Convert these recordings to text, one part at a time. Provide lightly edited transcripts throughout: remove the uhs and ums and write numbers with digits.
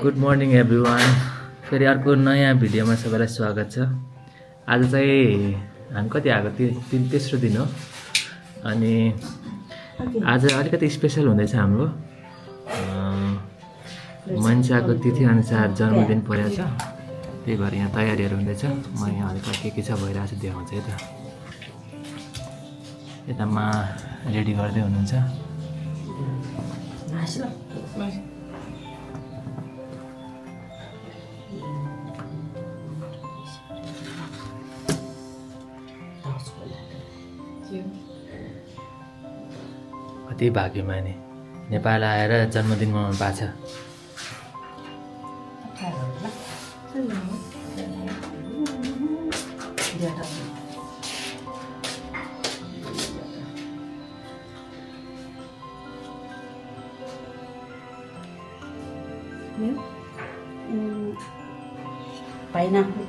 Good morning everyone. फेरि अर्को नयाँ भिडियोमा सबैलाई स्वागत छ। आज चाहिँ हामी कति आएको तेस्रो दिन हो अनि आज अलिकति स्पेसल हुँदैछ हाम्रो मन्साको तिथिअनुसार जन्मदिन परेको छ, त्यही भएर यहाँ तयारीहरू हुँदैछ। म यहाँ हल्का के छ भइरहेको छ देखाउँछ यता मा रेडी गर्दै हुनुहुन्छ। कति भाग्यमानी नेपाल आएर जन्मदिन मनाउनु पाएको छ। Pineapple.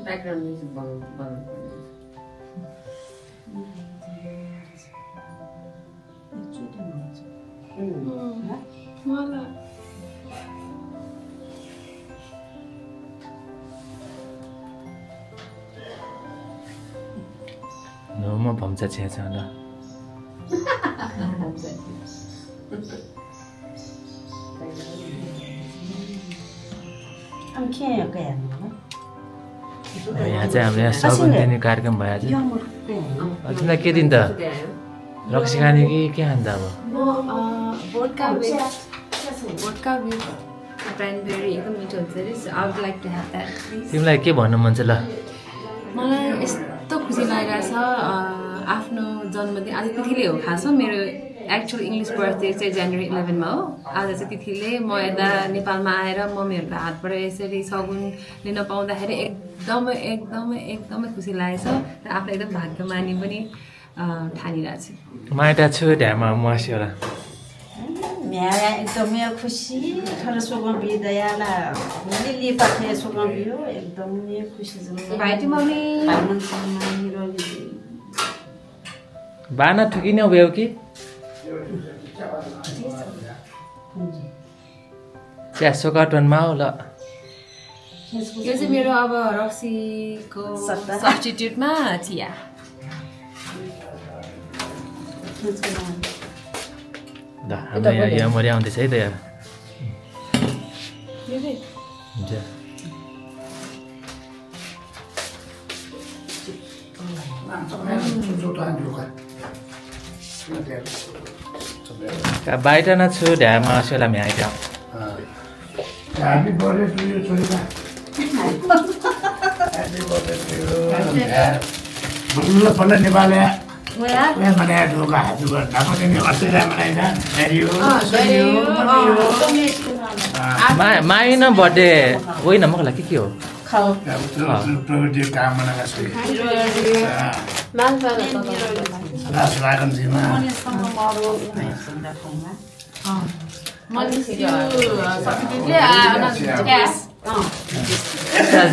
Background music bang. Voilà. म भम्चा छेछ ल। Anh kia cái này. यहाँ चाहिँ हाम्रो यहाँ सगुन दिने कार्यक्रम भइहाल्छ। तिमीलाई के दिन्छ त? रक्सी खाने कि के खान्छ अब? Vodka with cranberry एकदम मिठो हुन्छ रे। I would like to have that please. तिमीलाई के भन्नु मन छ ल? मलाई यस्तो खुसी लागिरहेछ आफ्नो जन्मदिन आज तिथिले हो। खासमा मेरो एक्चुअल इङ्ग्लिस बर्थडे चाहिँ जनवरी 11 मा हो। आज चाहिँ तिथिले म यता नेपालमा आएर मम्मीहरूको हातबाट यसरी सगुन लिन पाउँदाखेरि एकदमै एकदमै एकदमै खुसी लागेछ र आफूलाई एकदम भाग्यमानी पनि ठानिरहेको छु। माइटा छु ढ्यामा मस्यो होला। Mẹ एकदमै खुसी थोर सोगम बिदयाला लिली पाथे सोगम बियो एकदमै खुसी छ। भाइटी मम्मी बाना ठुकिने भयो कि? चिया सोकाटनमा हो ल। यो चाहिँ मेरो अब रक्सीको सब्स्टिट्युटमा चिया। ल हाम्रो यहाँ यहाँ मरि आउँदैछ है त यार। हुन्छ बाहिर न छु ढ्यामा अस्योला म्याइटा। Happy birthday to you, Cholita. Happy birthday to you. Alhamdulillah, pada Nepal ya. Yang mana ya dulu kah? Juga dapat ini Australia mana ya? Dari you. Mine birthday होइन मको लागि के हो? खाऊ Ya betul dia kamar nak sih. Silakan sih mah.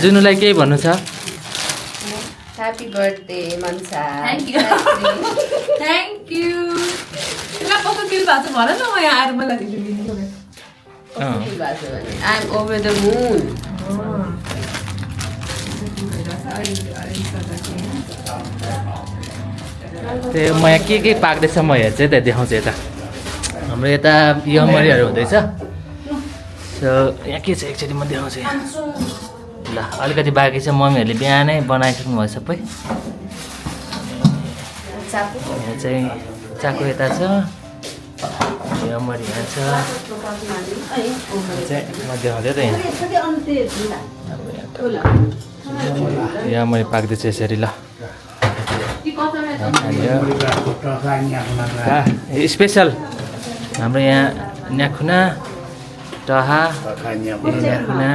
जुनुलाई केही भन्नु छ? Happy birthday Mansa. Thank you thank you. तिमीलाई कस्तो फिल भएको छ भन न, म यहाँ आएर मलाई कस्तो फिल भएको छ भने I am over the moon. त्यही म यहाँ के पाक्दैछ म हेर्छु है त देखाउँछु यता। हाम्रो यता यमरीहरू हुँदैछ। सो यहाँ के छ एकचोटि म देखाउँछु यहाँ। ल अलिकति बाँकी छ, मम्मीहरूले बिहानै बनाइसक्नु भयो सबै। यहाँ चाहिँ चाकु यता छ, यमरी यहाँ छ। चाहिँ म देखाउँदै त यहाँ। यहाँ मैले पाक्दैछु यसरी ल। स्पेसल हाम्रो यहाँ न्याखुना टहा न्याखुना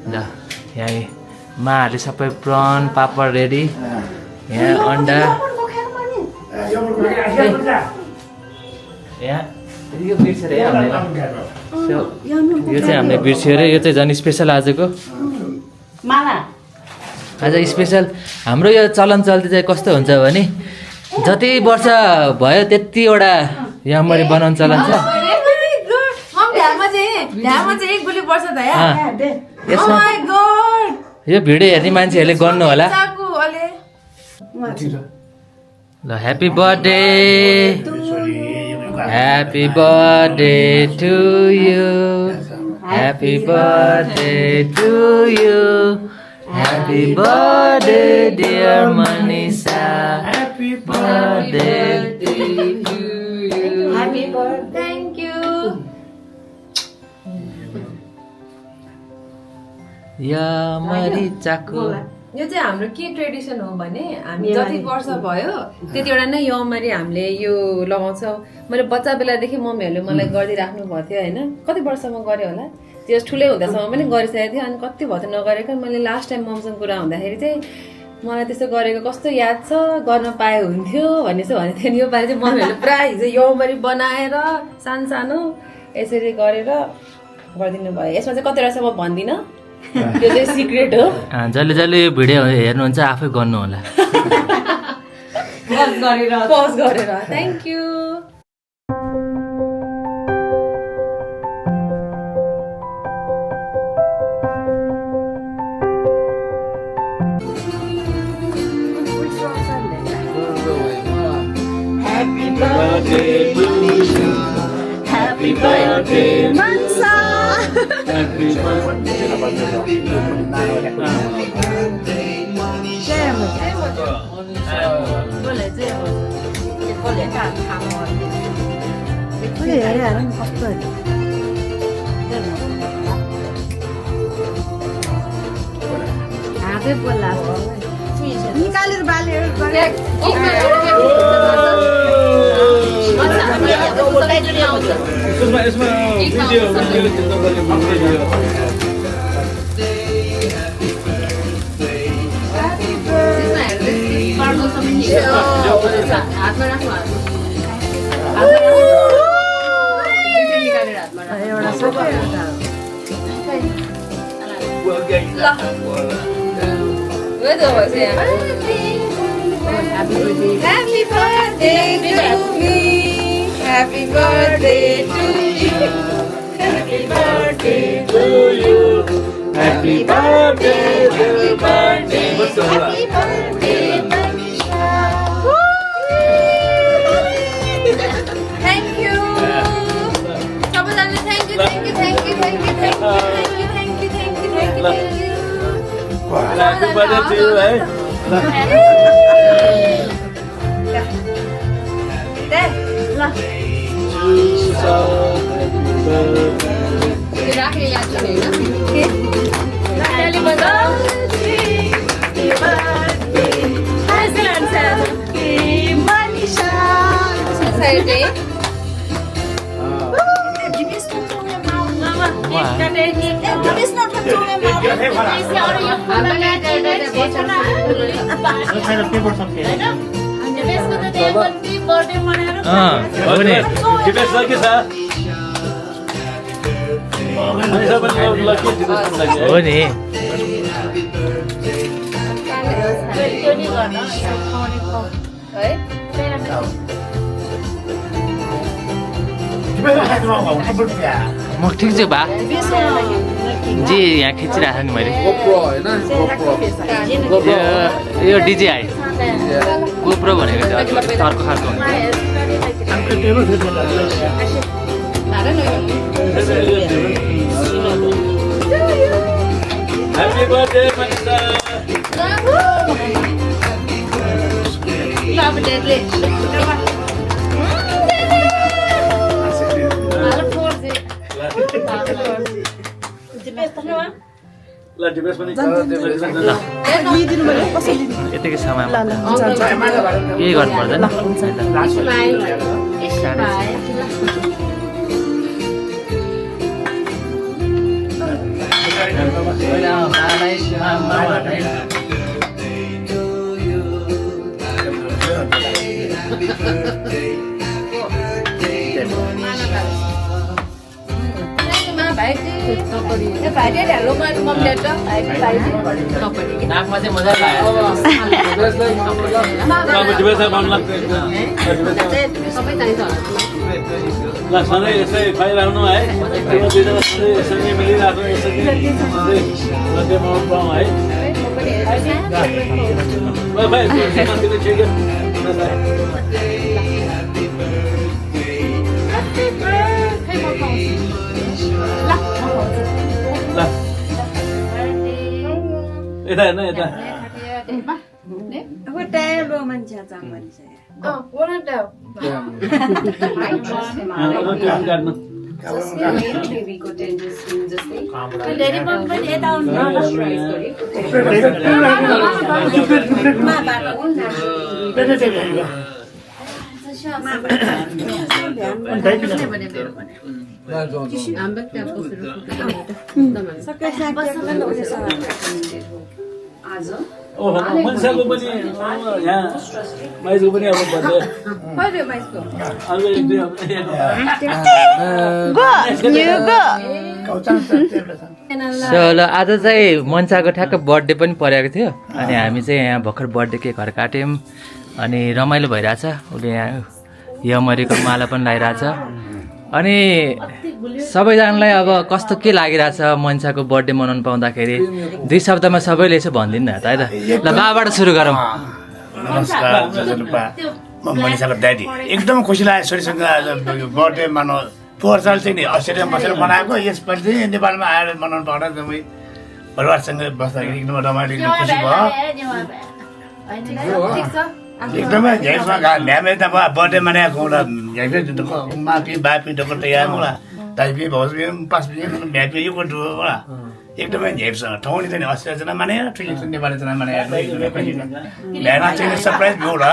ल यहाँ माहरूले सबै प्रन पापड रेडी यहाँ अन्डा यहाँ यो बिर्सेर यो चाहिँ हामीले बिर्स्यो अरे यो चाहिँ झन् स्पेसल आजको आज स्पेसल हाम्रो यो चलन चल्ती चाहिँ कस्तो हुन्छ भने जति वर्ष भयो त्यतिवटा यहाँमरी बनाउने चलन छ यसमा यो भिडियो हेर्ने मान्छेहरूले गर्नु होला ल happy birthday happy birthday to you happy birthday to you happy birthday dear Manisha happy birthday to you happy birthday thank you या मरिचाको यो चाहिँ हाम्रो के ट्रेडिसन हो भने हामी जति वर्ष भयो त्यतिवटा नै यमरी हामीले यो लगाउँछौँ मैले बच्चा बेलादेखि मम्मीहरूले मलाई गरिदिइराख्नु भएको थियो होइन कति वर्षमा गरेँ होला त्यो ठुलै हुँदासम्म पनि गरिसकेको थियो अनि कति भयो नगरेको मैले लास्ट टाइम मम्मीसँग कुरा हुँदाखेरि चाहिँ मलाई त्यस्तो गरेको कस्तो याद छ गर्न पाए हुन्थ्यो भन्ने चाहिँ भनेको थियो नि योपालि चाहिँ मम्मीहरूले पुरा हिजो यमरी बनाएर सानो सानो यसरी गरेर गरिदिनु भयो यसमा चाहिँ कति रहेछ म भन्दिनँ त्यो चाहिँ सिक्रेट हो जसले जसले यो भिडियो हेर्नुहुन्छ आफै गर्नु होला पज गरेर thank you Happy birthday to you. Happy birthday, Mansa. Happy birthday. निकालेर बालेर Happy birthday to me. Happy birthday to you. Happy birthday to you. Happy birthday, happy birthday, happy birthday, Manisha. Thank you. Sabadana, thank you, thank you, thank you, thank you, thank you, thank you, thank you, thank you, thank you, thank you. Happy birthday to you, eh? हो नि म ठिक छु बा जी यहाँ खिचिरहेको नि मैले यो डिजिआई गोप्रो भनेको चाहिँ अलिक अर्को खालको Happy birthday, Manisa. डिभेस पनि छ यतिकै समय केही गर्नु पर्दैन नाकमा चाहिँ मजा लाग्यो डिभेस भन्ला ल सधैँ यसै खुवाइरहनु है दुईजना सधैँ यसरी मिलिरहेको यसरी मध्य पाउँ है भाइ ठिक ल यता हेर्नु यता काट्नु ओहो मनिषाको पनि यहाँ माइजको पनि अब ल आज चाहिँ मन्साको ठ्याक्क बर्थडे पनि परेको थियो अनि हामी चाहिँ यहाँ भर्खर बर्थडे केकहरू काट्यौँ अनि रमाइलो भइरहेछ उसले यहाँ यमरीको माला पनि लगाइरहेछ अनि सबैजनालाई अब कस्तो के लागिरहेछ मन्साको बर्थडे मनाउनु पाउँदाखेरि 2 शब्दमा सबैले यसो भनिदिनु न त है त ल बाबाट सुरु गरौँ नमस्कार जजनपा म मनिषाको ड्याडी एकदम खुसी लाग्यो छोरीसँग आज बर्थडे मनाउ पोहोर साल चाहिँ नि अस्ट्रेलियामा बसेर बनाएको यसपालि चाहिँ नेपालमा आएर मनाउनु पाउँदा एकदमै परिवारसँग बस्दाखेरि एकदम रमाइलो एकदम खुसी भयो एकदमै झ्याइसँग ल्यामे त बर्थडे मनाएको होला झ्याइफे माफी बाफी डक्टर तयार होला ताइफी भाउज पाँच भ्यापी यो कोटो होला एकदमै झ्याइसँग ठाउँले चाहिँ अस्ट्रेलियाजना माने ठिकै छ नेपालीजना माने बिहान चाहिँ सरप्राइज भयो होला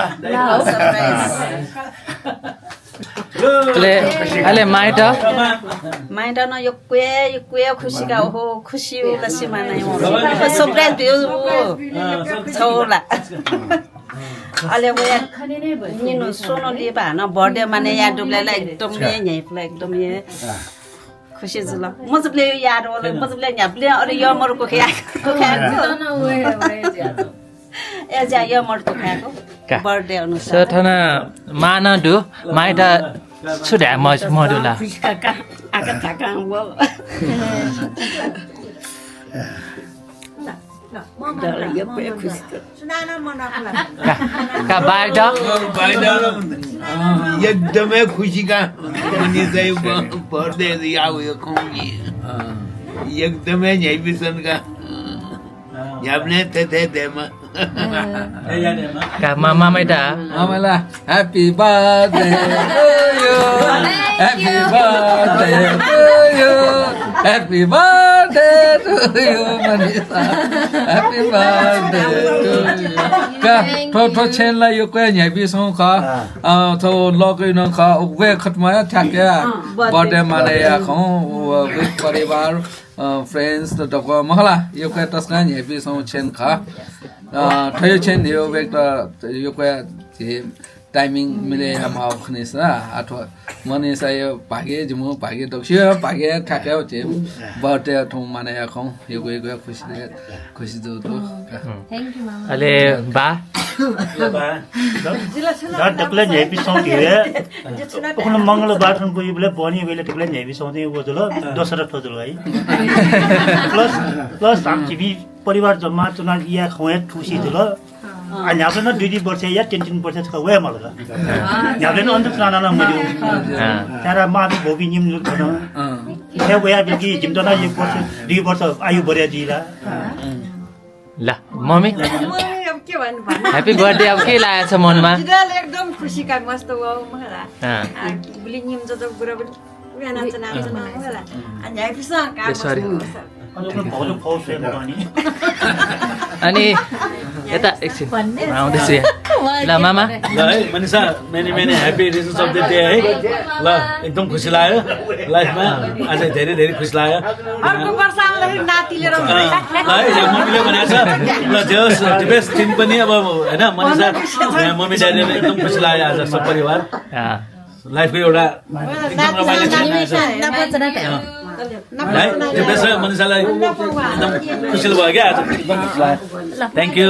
अहिले माइत न यो कुए खुसी का हो खुसी हो लसीमा नै हो सरप्राइज दियो छोला अहिले वो निनो सोनो लिए भएन बर्थडे माने यहाँ डुब्लेलाई एकदम यहीँलाई एकदम खुसी छु ल मजबले याद होला मजबले यहाँले अरे यो मरको खाएको ए जा यो मरको खाएको बर्थडे अनुसार सठना मान दु माइटा सुधा मडुला आका थाका वो का बाइट एकदमै खुसीका मनिषा बर्थडे आऊ यो खुसी एकदमै झैपिसनका झ्याप्ने देमा का मामाइटा मामाला happy birthday to you happy birthday to you happy birthday to you Manisha happy birthday to you का थो छेनला यो के झैपिसौ का थो लकै न का वे खतमा ठ्याक्या बर्थडे माने खौ परिवार फ्रेन्ड्स त डको महला यो के तस्का झैपिसौ छेन खा ठयो छेन यो वेक यो के टाइमिङ मिले हम आउखनेस आठो मनिसा यो भागे जुमु भागे दक्ष्य भागे ठाक्या छे बर्थडे ठौ माने खौ यो गयो खुसी दो थ्यांक यू मामा अले बा ढक्ले झेपी सौंधिए ओखन मंगलबार ठन कोही बेला बनी बेला ढक्ले झेपी सौंधि गोजल दोस्रो ठोजल है प्लस हम चिबी परिवार जम्मा चुना या खुए खुसी दिल यहाँ पनि 2 वर्ष या 3 वर्ष छ वे मलाई यहाँ पनि अन्त चुना न मैले तारा माबी भोबी निम लुट हे वे बिकी जिमजना 1 वर्ष 2 वर्ष आयु बढ्या दिला ल मम्मी के भन्नु ह्यापी बर्थडे अब के लागेछ मनमा एकदम खुसी का मस्त हो मलाई बुली निम जतो गुरा पनि उना नाच नाच होला अनि आइफिस का भाउजू फौज अनि अनि यता एकछिन आउँदैछु यहाँ ल मामा ल है Manisha many many happy returns of the day है ल एकदम खुसी लाग्यो लाइफमा आज धेरै धेरै खुसी लाग्यो अर्को वर्ष आउँदाखेरि नाति लिएर ल है यहाँ मम्मीले भनेको छ ल जेहोस् बेस्ट टिम पनि अब होइन मनिषा यहाँ मम्मी ड्याडीले एकदम खुसी लाग्यो आज सब परिवार लाइफको एउटा एकदम रमाइलो है त्यो बेस्ट मनिषालाई एकदम खुसी भयो क्या आज एकदम खुसी लाग्यो थ्याङ्क यू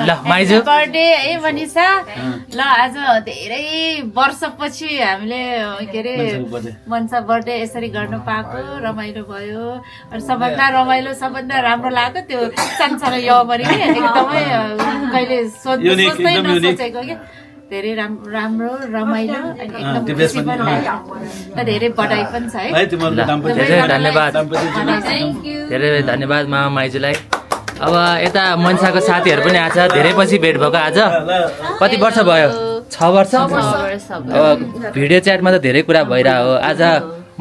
ल माइजू बर्थडे है मनिषा ल आज धेरै वर्षपछि हामीले के अरे मनसा बर्थडे यसरी गर्न पाएको रमाइलो भयो सबभन्दा रमाइलो सबभन्दा राम्रो लाग्यो त्यो सानसानो यौवरी एकदमै कहिले सोच्दै नसोचेको क्या धेरै राम्रो रमाइलो अनि एकदम खुसी पनि लाग्यो र धेरै बधाई पनि छ है धेरै धन्यवाद धेरै धन्यवाद मामा माइजूलाई अब यता मनसाको साथीहरू पनि आएको छ धेरै पछि भेट भएको आज कति वर्ष भयो 6 वर्ष अब भिडियो च्याटमा त धेरै कुरा भइरहेको हो आज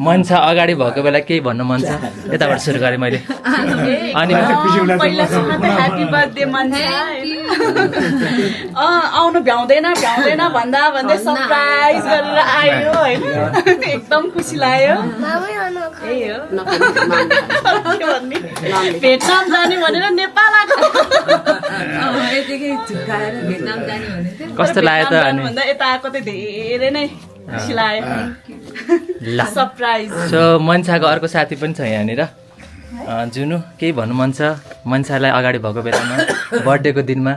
मनसा अगाडि भएको बेला केही भन्नु मन छ यताबाट सुरु गरेँ मैले अनि पहिला सुन्न त ह्यापी बर्थडे मनिषा आउनु भ्याउँदैन भन्दा भन्दै सरप्राइज गरेर आयो होइन एकदम खुसी लाग्यो त्यही हो के भन्ने भेटनाम जाने भनेर नेपाल आएको कस्तो लाग्यो त अनि भन्दा यता आएको त धेरै नै खुसी लाग्यो ल सरप्राइज सो मनसाको अर्को साथी पनि छ यहाँनिर जुनु केही भन्नु मन छ मनसालाई अगाडि भएको बेलामा बर्थडेको दिनमा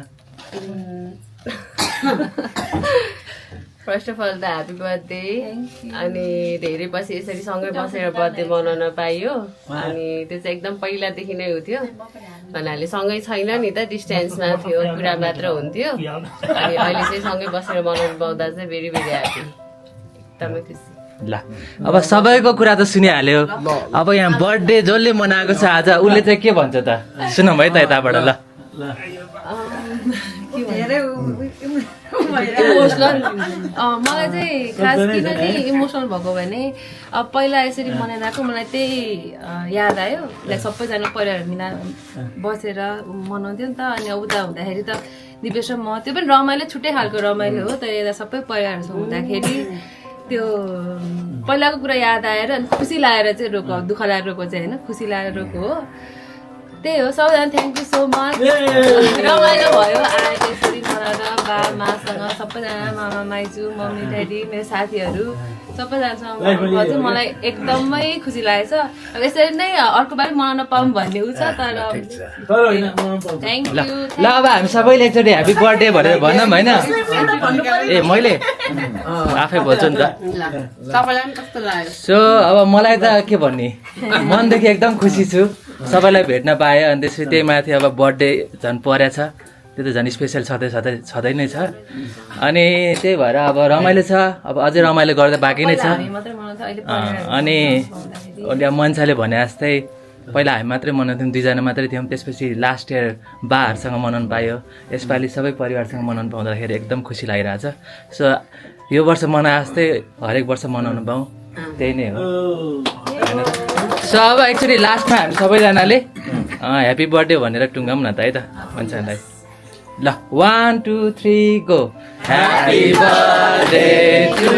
फर्स्ट अफ अल त ह्याप्पी बर्थडे अनि धेरै पछि यसरी सँगै बसेर बर्थडे मनाउन पाइयो अनि त्यो चाहिँ एकदम पहिलादेखि नै हुन्थ्यो भन्नाले सँगै छैन नि त डिस्टेन्समा थियो कुरा मात्र हुन्थ्यो अनि अहिले चाहिँ सँगै बसेर मनाउनु पाउँदा चाहिँ भेरी भेरी ह्याप्पी एकदमै खुसी ल अब सबैको कुरा त सुनिहाल्यो अब यहाँ बर्थडे जसले मनाएको छ आज उसले चाहिँ के भन्छ त सुनौँ है त यताबाट ल इमोसनल मलाई चाहिँ खास किन चाहिँ इमोसनल भएको भने अब पहिला यसरी मनाइरहेको मलाई त्यही याद आयो लाइक सबैजना परिवार मिला बसेर मनाउँथ्यो नि त अनि उता हुँदाखेरि त दिपेश र म त्यो पनि रमाइलो छुट्टै खालको रमाइलो हो तर यता सबै परिवारसँग हुँदाखेरि त्यो पहिलाको कुरा याद आएर अनि खुसी लागेर चाहिँ रोको दुःख लागेर रोको चाहिँ होइन खुसी लागेर रोको हो त्यही हो सबैजना थ्याङ्क यू सो मच रमाइलो भयो आएर यसरी मनाएर बाबामासँग सबैजना मामा माइजू मम्मी ड्याडी मेरो साथीहरू सबैजनासँग चाहिँ मलाई एकदमै खुसी लागेछ अब यसरी नै अर्को पालि मनाउन पाऊँ भन्ने उ छ तर थ्याङ्क ल यू ल अब हामी सबैले एकचोटि ह्याप्पी बर्थडे भनेर भनौँ होइन ए मैले आफै बोल्छु नि त तपाईँलाई पनि कस्तो लाग्यो सो अब मलाई त के भन्ने मनदेखि एकदम खुसी छु सबैलाई भेट्न पाएँ अनि त्यसपछि त्यही माथि अब बर्थडे झन् परेछ त्यो त झन् स्पेसल छँदै नै छ अनि त्यही भएर अब रमाइलो छ अब अझै रमाइलो गर्दा बाँकी नै छ अनि मनसाले भने जस्तै पहिला हामी मात्रै मनाउँथ्यौँ 2 जना मात्रै थियौँ त्यसपछि लास्ट इयर बाहरूसँग मनाउनु पायो यसपालि सबै परिवारसँग मनाउनु पाउँदाखेरि एकदम खुसी लागिरहेछ सो यो वर्ष मनाए जस्तै हरेक वर्ष मनाउनु पाऊँ त्यही नै हो सो अब एक्चुअली लास्टमा हामी सबैजनाले ह्याप्पी बर्थडे भनेर टुङ्गाउँ न त है त मनसालाई ल 1 2 3 go happy birthday to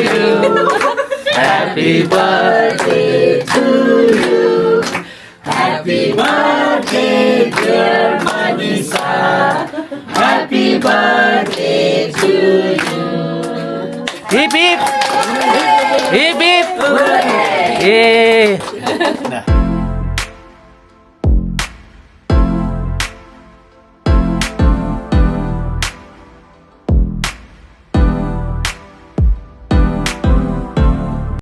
you happy birthday to you happy birthday dear Manisha happy birthday to you hip hip hip hip A